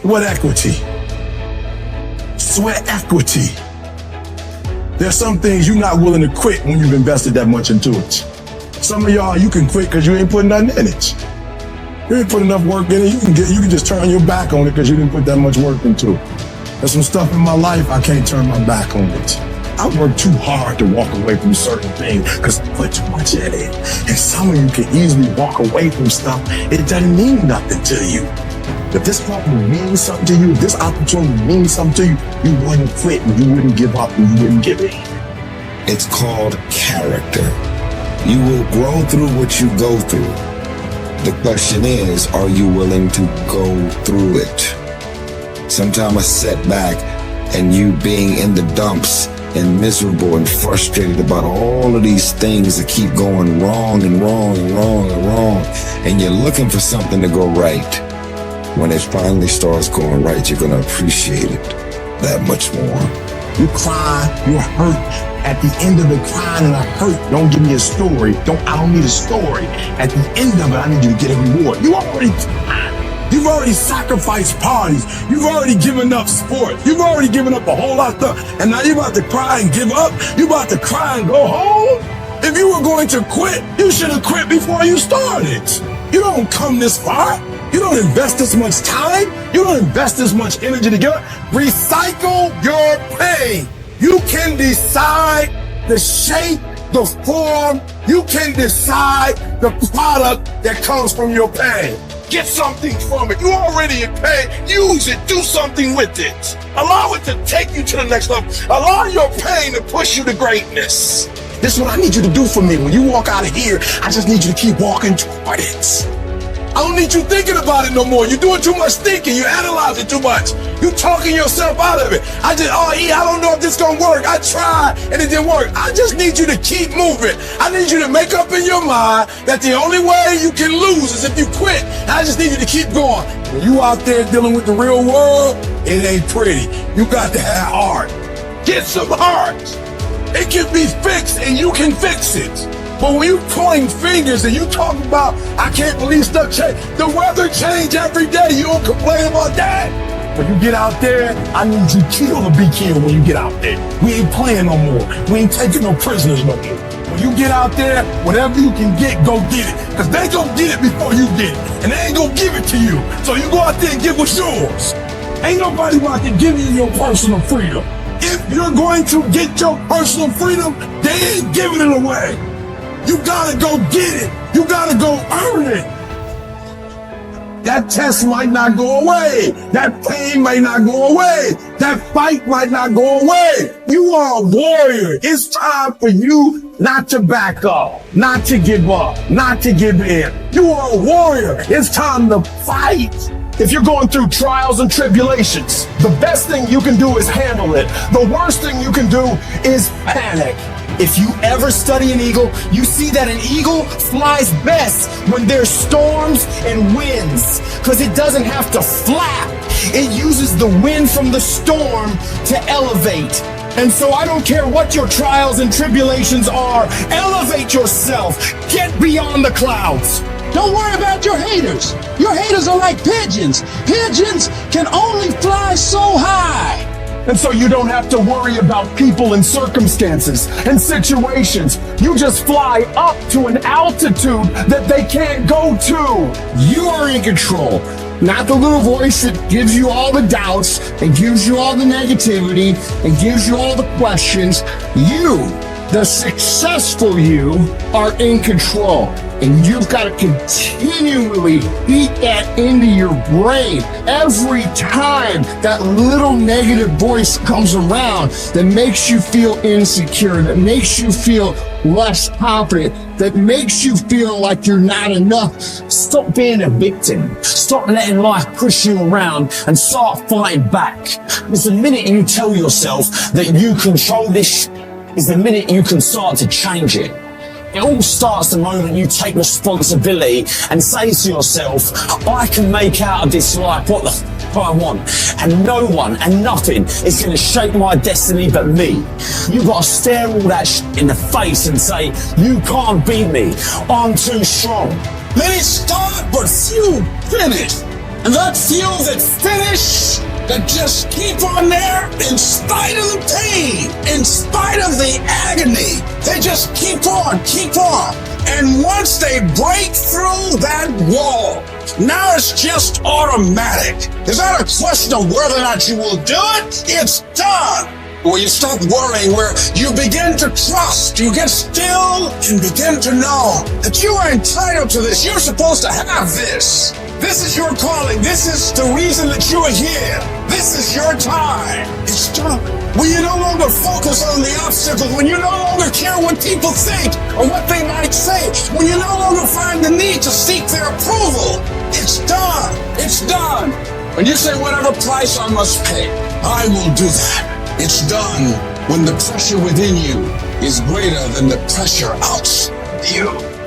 What equity? Sweat equity. There's some things you're not willing to quit when you've invested that much into it. Some of y'all, you can quit because you ain't putting nothing in it. You ain't put enough work in it. You can just turn your back on it because you didn't put that much work into it. There's some stuff in my life I can't turn my back on it. I work too hard to walk away from certain things because I put too much in it. And some of you can easily walk away from stuff. It doesn't mean nothing to you. If this problem means something to you, if this opportunity means something to you, you wouldn't quit and you wouldn't give up and you wouldn't give in. It's called character. You will grow through what you go through. The question is, are you willing to go through it? Sometimes a setback and you being in the dumps and miserable and frustrated about all of these things that keep going wrong and wrong and wrong and wrong, and you're looking for something to go right. When it finally starts going right, you're going to appreciate it that much more. You cry, you're hurt. At the end of the crying and the hurt, don't give me a story. I don't need a story. At the end of it, I need you to get a reward. You already cried. You've already sacrificed parties. You've already given up sports. You've already given up a whole lot of stuff. And now you're about to cry and give up. You're about to cry and go home. If you were going to quit, you should have quit before you started. You don't come this far. You don't invest this much time. You don't invest this much energy together. Recycle your pain. You can decide the shape, the form. You can decide the product that comes from your pain. Get something from it. You already in pain. Use it. Do something with it. Allow it to take you to the next level. Allow your pain to push you to greatness. This is what I need you to do for me. When you walk out of here, I just need you to keep walking toward it. I don't need you thinking about it no more. You're doing too much thinking. You're analyzing too much. You're talking yourself out of it. I don't know if this is going to work. I tried and it didn't work. I just need you to keep moving. I need you to make up in your mind that the only way you can lose is if you quit. I just need you to keep going. When you out there dealing with the real world, it ain't pretty. You got to have heart. Get some heart. It can be fixed and you can fix it. But when you pointing fingers and you talk about, I can't believe stuff change. The weather change every day. You don't complain about that. When you get out there, I need you killed to be killed when you get out there. We ain't playing no more. We ain't taking no prisoners no more. When you get out there, whatever you can get, go get it. Because they gonna get it before you get it. And they ain't gonna give it to you. So you go out there and get what's yours. Ain't nobody about to give you your personal freedom. If you're going to get your personal freedom, they ain't giving it away. You gotta go get it. You gotta go earn it. That test might not go away. That pain might not go away. That fight might not go away. You are a warrior. It's time for you not to back up, not to give up, not to give in. You are a warrior. It's time to fight. If you're going through trials and tribulations, the best thing you can do is handle it. The worst thing you can do is panic. If you ever study an eagle, you see that an eagle flies best when there's storms and winds, because it doesn't have to flap. It uses the wind from the storm to elevate. And so I don't care what your trials and tribulations are, elevate yourself, get beyond the clouds. Don't worry about your haters. Your haters are like pigeons. Pigeons can only fly so high. And so you don't have to worry about people and circumstances and situations. You just fly up to an altitude that they can't go to. You are in control. Not the little voice that gives you all the doubts and gives you all the negativity and gives you all the questions. You, the successful you, are in control. And you've got to continually beat that into your brain every time that little negative voice comes around that makes you feel insecure, that makes you feel less confident, that makes you feel like you're not enough. Stop being a victim. Stop letting life push you around and start fighting back. It's the minute you tell yourself that you control this, is the minute you can start to change it. It all starts the moment you take responsibility and say to yourself, I can make out of this life what the f I want, and no one and nothing is going to shape my destiny but me. You've got to stare all that shit in the face and say, you can't beat me, I'm too strong. Let it start, but you finish. And that few that finish, that just keep on there in spite of the pain, in spite of the agony, they just keep on, keep on. And once they break through that wall, now it's just automatic. It's not a question of whether or not you will do it. It's done. Where you stop worrying, where you begin to trust, you get still and begin to know that you are entitled to this. You're supposed to have this. This is your calling. This is the reason that you are here. This is your time. It's done. When you no longer focus on the obstacles, when you no longer care what people think or what they might say, when you no longer find the need to seek their approval, it's done. It's done. When you say whatever price I must pay, I will do that. It's done when the pressure within you is greater than the pressure outside you.